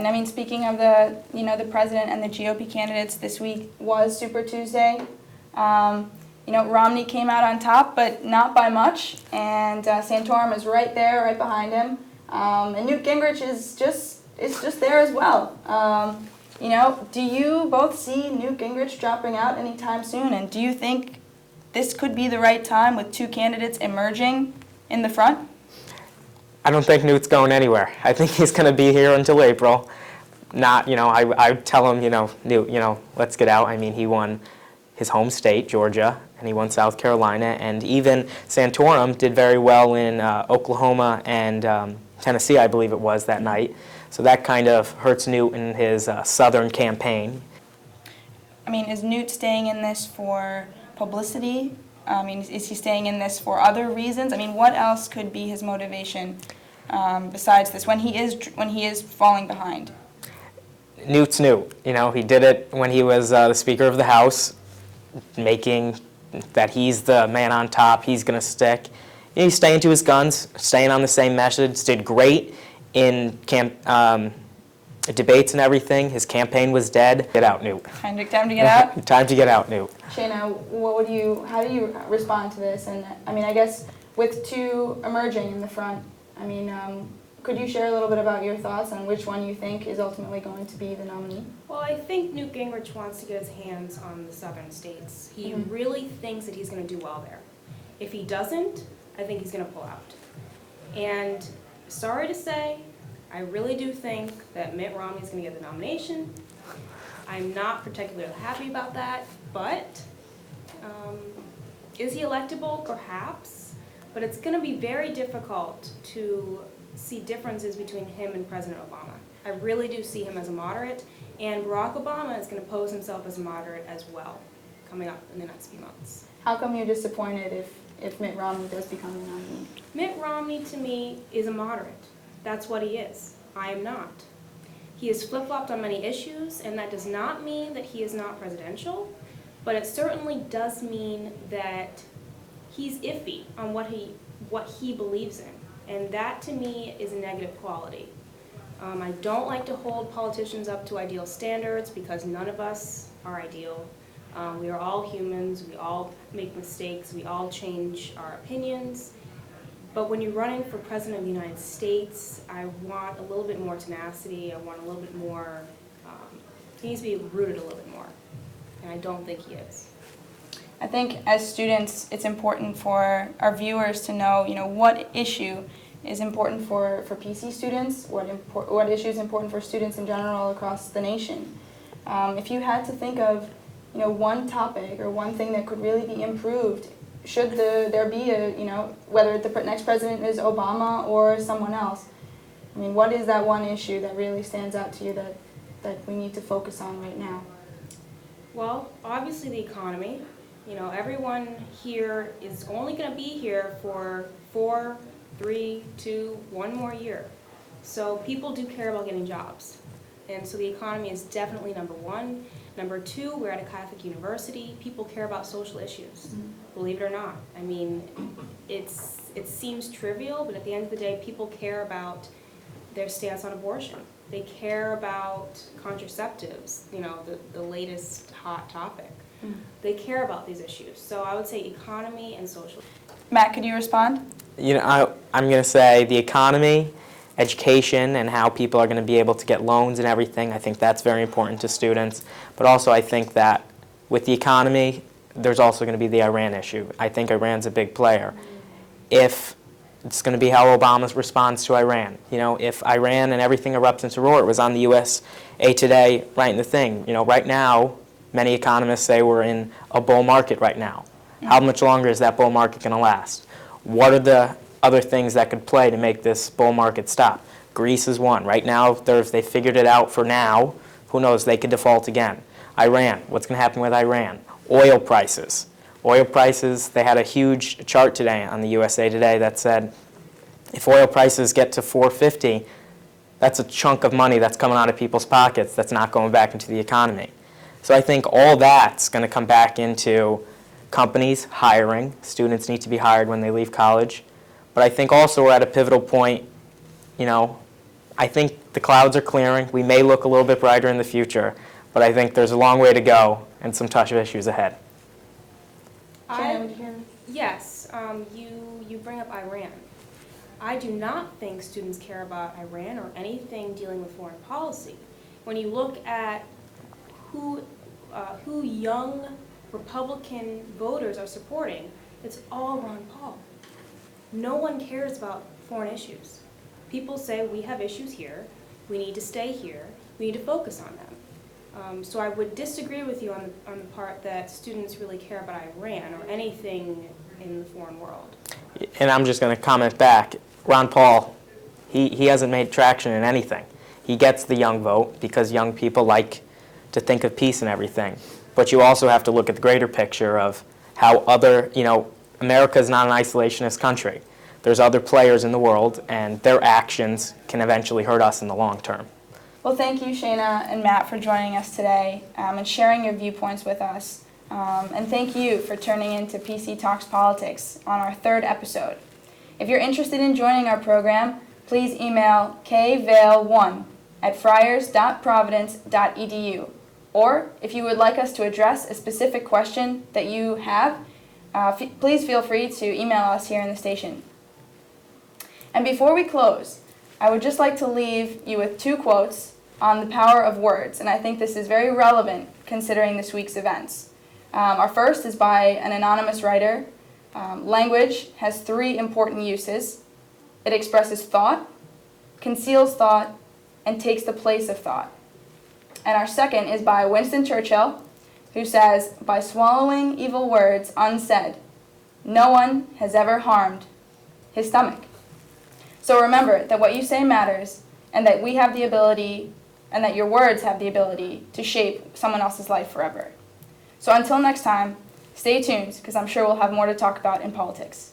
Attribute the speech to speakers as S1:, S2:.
S1: And I mean, speaking of the, the president and the GOP candidates, this week was Super Tuesday. Romney came out on top, but not by much, and Santorum is right there, right behind him. And Newt Gingrich is just there as well. Do you both see Newt Gingrich dropping out anytime soon? And do you think this could be the right time with two candidates emerging in the front?
S2: I don't think Newt's going anywhere. I think he's going to be here until April. I tell him, Newt, let's get out. I mean, he won his home state, Georgia, and he won South Carolina, and even Santorum did very well in Oklahoma and Tennessee, I believe it was, that night. So that kind of hurts Newt in his southern campaign.
S1: I mean, is Newt staying in this for publicity? I mean, is he staying in this for other reasons? I mean, what else could be his motivation besides this when he is falling behind?
S2: Newt's Newt. He did it when he was the Speaker of the House, making that he's the man on top. He's going to stick. He's staying to his guns, staying on the same message. Did great in debates and everything. His campaign was dead. Get out, Newt.
S1: Time to get out?
S2: Time to get out, Newt.
S1: Shayna, how do you respond to this? And I mean, I guess with two emerging in the front, I mean, could you share a little bit about your thoughts on which one you think is ultimately going to be the nominee?
S3: Well, I think Newt Gingrich wants to get his hands on the southern states. He really thinks that he's going to do well there. If he doesn't, I think he's going to pull out. And sorry to say, I really do think that Mitt Romney's going to get the nomination. I'm not particularly happy about that, but is he electable? Perhaps. But it's going to be very difficult to see differences between him and President Obama. I really do see him as a moderate, and Barack Obama is going to pose himself as a moderate as well, coming up in the next few months.
S1: How come you're disappointed if Mitt Romney does become the nominee?
S3: Mitt Romney, to me, is a moderate. That's what he is. I am not. He has flip-flopped on many issues, and that does not mean that he is not presidential, but it certainly does mean that he's iffy on what he believes in, and that, to me, is a negative quality. I don't like to hold politicians up to ideal standards because none of us are ideal. We are all humans, we all make mistakes, we all change our opinions. But when you're running for President of the United States, I want a little bit more tenacity, I want a little bit more, he needs to be rooted a little bit more, and I don't think he is.
S1: I think as students, it's important for our viewers to know, what issue is important for PC students, what issue is important for students in general across the nation. If you had to think of, one topic or one thing that could really be improved, should there be whether the next president is Obama or someone else, I mean, what is that one issue that really stands out to you that we need to focus on right now?
S3: Well, obviously the economy. Everyone here is only going to be here for 4, 3, 2, 1 more year. So people do care about getting jobs. And so the economy is definitely number one. Number two, we're at a Catholic university. People care about social issues, believe it or not. I mean, it seems trivial, but at the end of the day, people care about their stance on abortion. They care about contraceptives, the latest hot topic. They care about these issues. So I would say economy and social.
S1: Matt, could you respond?
S2: I'm going to say the economy, education, and how people are going to be able to get loans and everything. I think that's very important to students. But also I think that with the economy, there's also going to be the Iran issue. I think Iran's a big player. If it's going to be how Obama responds to Iran. If Iran and everything erupts into roar, it was on the USA Today writing the thing. Right now, many economists say we're in a bull market right now. How much longer is that bull market going to last? What are the other things that could play to make this bull market stop? Greece is one. Right now, they figured it out for now. Who knows? They could default again. Iran. What's going to happen with Iran? Oil prices. Oil prices, they had a huge chart today on the USA Today that said if oil prices get to $4.50, that's a chunk of money that's coming out of people's pockets that's not going back into the economy. So I think all that's going to come back into companies hiring. Students need to be hired when they leave college. But I think also we're at a pivotal point, I think the clouds are clearing. We may look a little bit brighter in the future, but I think there's a long way to go and some tough issues ahead.
S3: Yes, you bring up Iran. I do not think students care about Iran or anything dealing with foreign policy. When you look at who young Republican voters are supporting, it's all Ron Paul. No one cares about foreign issues. People say we have issues here, we need to stay here, we need to focus on them. So I would disagree with you on the part that students really care about Iran or anything in the foreign world.
S2: And I'm just going to comment back. Ron Paul, he hasn't made traction in anything. He gets the young vote because young people like to think of peace and everything. But you also have to look at the greater picture of how other, America is not an isolationist country. There's other players in the world, and their actions can eventually hurt us in the long term.
S1: Well, thank you, Shayna and Matt, for joining us today and sharing your viewpoints with us. And thank you for turning into PC Talks Politics on our 3rd episode. If you're interested in joining our program, please email kvail1@friars.providence.edu. Or if you would like us to address a specific question that you have, please feel free to email us here in the station. And before we close, I would just like to leave you with 2 quotes on the power of words, and I think this is very relevant considering this week's events. Our first is by an anonymous writer. Language has 3 important uses. It expresses thought, conceals thought, and takes the place of thought. And our second is by Winston Churchill, who says, "By swallowing evil words unsaid, no one has ever harmed his stomach." So remember that what you say matters, and that we have the ability, and that your words have the ability to shape someone else's life forever. So until next time, stay tuned, because I'm sure we'll have more to talk about in politics.